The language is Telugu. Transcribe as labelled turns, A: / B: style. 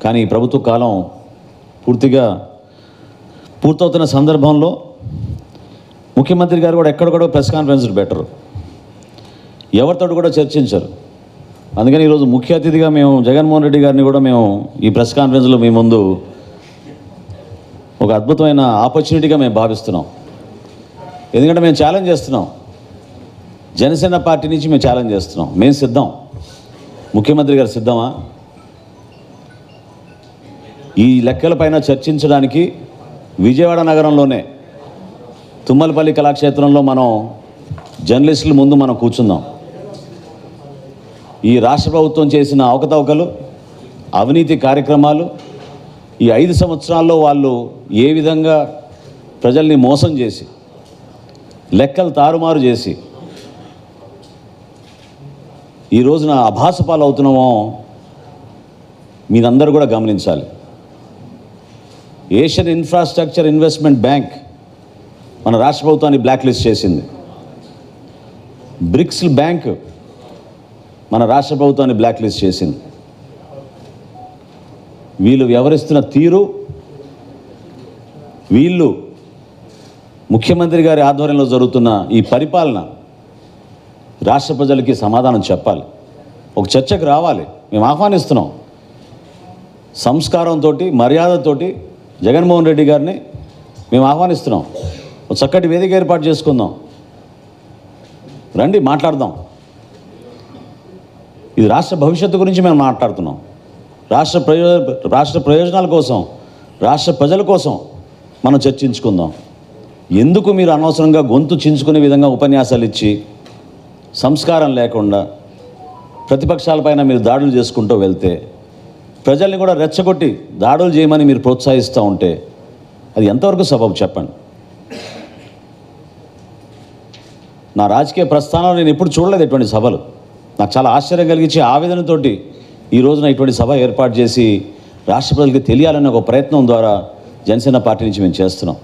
A: కానీ ఈ ప్రభుత్వ కాలం పూర్తవుతున్న సందర్భంలో ముఖ్యమంత్రి గారు కూడా ఎక్కడ కూడా ప్రెస్ కాన్ఫరెన్స్లు పెట్టరు, ఎవరితో కూడా చర్చించరు. అందుకని ఈరోజు ముఖ్య అతిథిగా మేము జగన్మోహన్ రెడ్డి గారిని కూడా మేము ఈ ప్రెస్ కాన్ఫరెన్స్లో మీ ముందు ఒక అద్భుతమైన ఆపర్చునిటీగా మేము భావిస్తున్నాం. ఎందుకంటే మేము ఛాలెంజ్ చేస్తున్నాం, జనసేన పార్టీ నుంచి మేము ఛాలెంజ్ చేస్తున్నాం. మేము సిద్ధం, ముఖ్యమంత్రి గారు సిద్ధమా? ఈ లెక్కలపైన చర్చించడానికి విజయవాడ నగరంలోనే తుమ్మలపల్లి కళాక్షేత్రంలో మనం జర్నలిస్టుల ముందు మనం కూర్చుందాం. ఈ రాష్ట్ర ప్రభుత్వం చేసిన అవకతవకలు, అవినీతి కార్యక్రమాలు, ఈ 5 సంవత్సరాల్లో వాళ్ళు ఏ విధంగా ప్రజల్ని మోసం చేసి, లెక్కలు తారుమారు చేసి ఈ రోజున అభాసపాలు అవుతున్నామో మీరందరూ కూడా గమనించాలి. ఏషియన్ ఇన్ఫ్రాస్ట్రక్చర్ ఇన్వెస్ట్మెంట్ బ్యాంక్ మన రాష్ట్ర ప్రభుత్వాన్ని బ్లాక్ లిస్ట్ చేసింది. బ్రిక్స్ బ్యాంక్ మన రాష్ట్ర ప్రభుత్వాన్ని బ్లాక్ లిస్ట్ చేసింది. వీళ్ళు వ్యవహరిస్తున్న తీరు, వీళ్ళు ముఖ్యమంత్రి గారి ఆధ్వర్యంలో జరుగుతున్న ఈ పరిపాలన రాష్ట్ర ప్రజలకి సమాధానం చెప్పాలి, ఒక చర్చకు రావాలి. మేము ఆహ్వానిస్తున్నాం. సంస్కారంతో, మర్యాదతోటి జగన్మోహన్ రెడ్డి గారిని మేము ఆహ్వానిస్తున్నాం. ఒక చక్కటి వేదిక ఏర్పాటు చేసుకుందాం, రండి మాట్లాడదాం. ఇది రాష్ట్ర భవిష్యత్తు గురించి మేము మాట్లాడుతున్నాం. రాష్ట్ర ప్రయోజనాల కోసం, రాష్ట్ర ప్రజల కోసం మనం చర్చించుకుందాం. ఎందుకు మీరు అనవసరంగా గొంతు చించుకునే విధంగా ఉపన్యాసాలు ఇచ్చి, సంస్కారం లేకుండా ప్రతిపక్షాలపైన మీరు దాడులు చేసుకుంటూ వెళ్తే, ప్రజల్ని కూడా రెచ్చగొట్టి దాడులు చేయమని మీరు ప్రోత్సహిస్తూ ఉంటే అది ఎంతవరకు సబబు చెప్పండి. నా రాజకీయ ప్రస్థానంలో నేను ఎప్పుడు చూడలేదు ఇటువంటి సభలు. నాకు చాలా ఆశ్చర్యం కలిగించి ఆవేదనతోటి ఈ రోజున ఇటువంటి సభ ఏర్పాటు చేసి రాష్ట్ర ప్రజలకు తెలియాలనే ఒక ప్రయత్నం ద్వారా జనసేన పార్టీ నుంచి మేము చేస్తున్నాం.